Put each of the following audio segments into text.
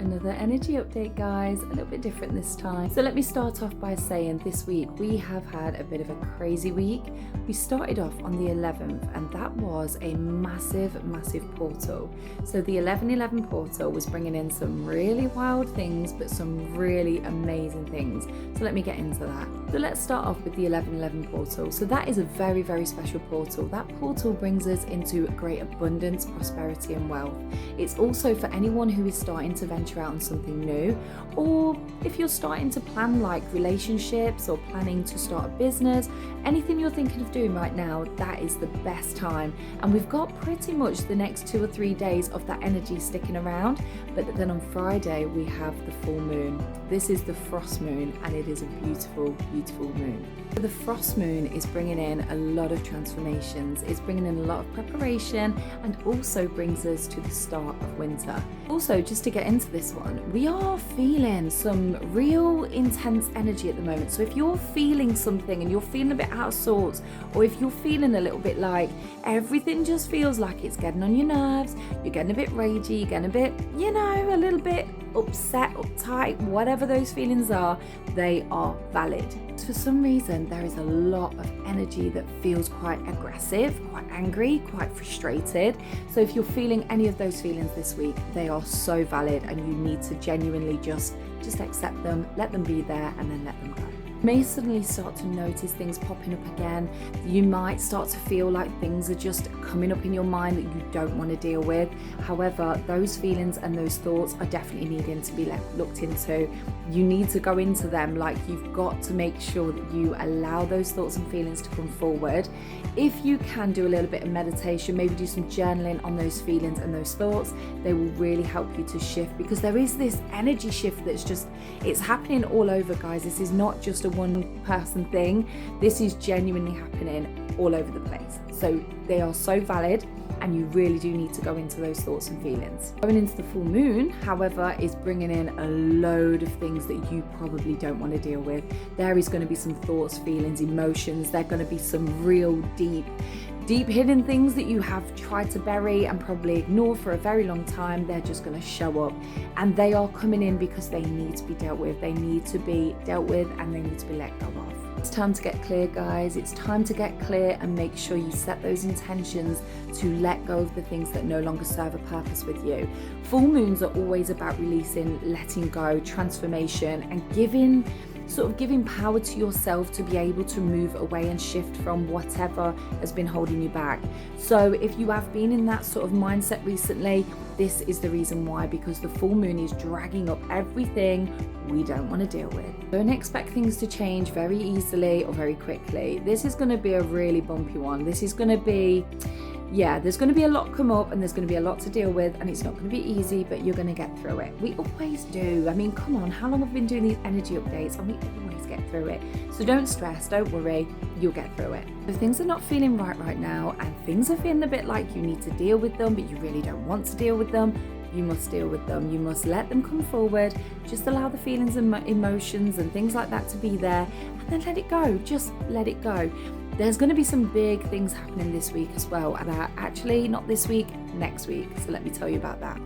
Another energy update, guys, a little bit different this time. So let me start off by saying this week we have had a bit of a crazy week. We started off on the 11th and that was a massive portal. So the 11/11 portal was bringing in some really wild things, but some really amazing things. So let me get into that. So let's start off with the 11/11 portal. So that is a very special portal. That portal brings us into great abundance, prosperity and wealth. It's also for anyone who is starting to venture out on something new, or if you're starting to plan like relationships or planning to start a business, anything you're thinking of doing right now, that is the best time. And we've got pretty much the next 2 or 3 days of that energy sticking around. But then on Friday we have the full moon. This is the frost moon and it is a beautiful moon. The frost moon is bringing in a lot of transformations. It's bringing in a lot of preparation and also brings us to the start of winter. Also, just to get into this one, we are feeling some real intense energy at the moment. So if you're feeling something and you're feeling a bit out of sorts, or if you're feeling a little bit like everything just feels like it's getting on your nerves, you're getting a bit ragey, you're getting a bit, a little bit upset, uptight, whatever those feelings are, they are valid. For some reason, there is a lot of energy that feels quite aggressive, quite angry, quite frustrated. So if you're feeling any of those feelings this week, they are so valid and you need to genuinely just accept them, let them be there and then let them go. You may suddenly start to notice things popping up again. You might start to feel like things are just coming up in your mind that you don't want to deal with. However, those feelings and those thoughts are definitely needing to be looked into. You need to go into them, like you've got to make sure that you allow those thoughts and feelings to come forward. If you can do a little bit of meditation, maybe do some journaling on those feelings and those thoughts, they will really help you to shift, because there is this energy shift that's it's happening all over, guys. This is not just a one person thing. This is genuinely happening all over the place. So they are so valid and you really do need to go into those thoughts and feelings. Going into the full moon, however, is bringing in a load of things that you probably don't want to deal with. There is going to be some thoughts, feelings, emotions. There are going to be some real deep hidden things that you have tried to bury and probably ignore for a very long time. They're just going to show up and they are coming in because they need to be dealt with. They need to be dealt with and they need to be let go of. It's time to get clear, guys. It's time to get clear and make sure you set those intentions to let go of the things that no longer serve a purpose with you. Full moons are always about releasing, letting go, transformation and giving power to yourself to be able to move away and shift from whatever has been holding you back. So if you have been in that sort of mindset recently, this is the reason why, because the full moon is dragging up everything we don't want to deal with. Don't expect things to change very easily or very quickly. This is going to be a really bumpy one. This is going to be there's going to be a lot come up and there's going to be a lot to deal with and it's not going to be easy, but you're going to get through it. We always do. I mean, come on, how long have we been doing these energy updates and we always get through it. So don't stress, don't worry, you'll get through it. If things are not feeling right now and things are feeling a bit like you need to deal with them, but you really don't want to deal with them, you must deal with them. You must let them come forward. Just allow the feelings and emotions and things like that to be there and then let it go. Just let it go. There's going to be some big things happening this week as well, and actually not this week, next week. So let me tell you about that.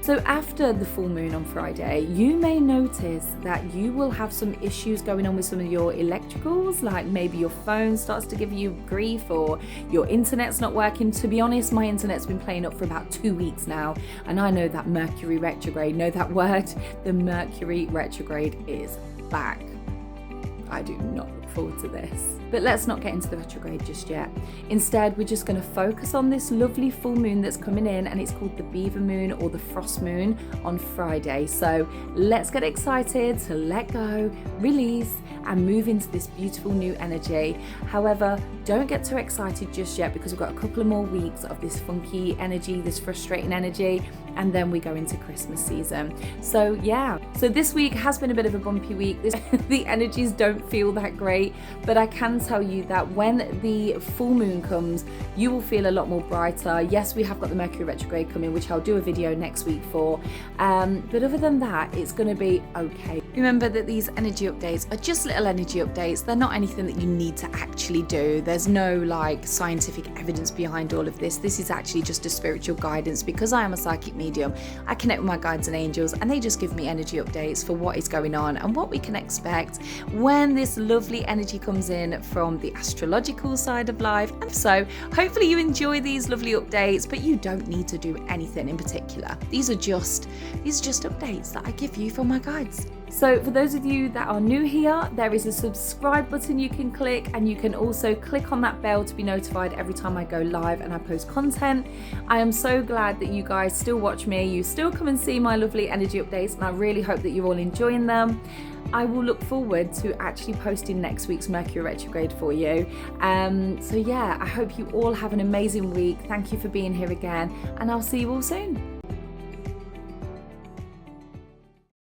So after the full moon on Friday, you may notice that you will have some issues going on with some of your electricals, like maybe your phone starts to give you grief or your internet's not working. To be honest, my internet's been playing up for about 2 weeks now, and I know that Mercury retrograde, know that word? The Mercury retrograde is back. I do not look forward to this. But let's not get into the retrograde just yet. Instead, we're just going to focus on this lovely full moon that's coming in, and it's called the beaver moon or the frost moon on Friday. So let's get excited to let go, release, and move into this beautiful new energy. However, don't get too excited just yet, because we've got a couple of more weeks of this funky energy, this frustrating energy, and then we go into Christmas season. So this week has been a bit of a bumpy week. The energies don't feel that great. great. But I can tell you that when the full moon comes, you will feel a lot more brighter. Yes, we have got the Mercury retrograde coming, which I'll do a video next week for. But other than that, it's going to be okay. Remember that these energy updates are just little energy updates. They're not anything that you need to actually do. There's no like scientific evidence behind all of this. This is actually just a spiritual guidance. Because I am a psychic medium, I connect with my guides and angels, and they just give me energy updates for what is going on and what we can expect when this lovely energy comes in from the astrological side of life. And so hopefully you enjoy these lovely updates, but you don't need to do anything in particular. These are just updates that I give you from my guides. So for those of you that are new here, there is a subscribe button you can click, and you can also click on that bell to be notified every time I go live and I post content. I am so glad that you guys still watch me, you still come and see my lovely energy updates, and I really hope that you're all enjoying them. I will look forward to actually posting next week's Mercury retrograde for you. So yeah, I hope you all have an amazing week. Thank you for being here again, and I'll see you all soon.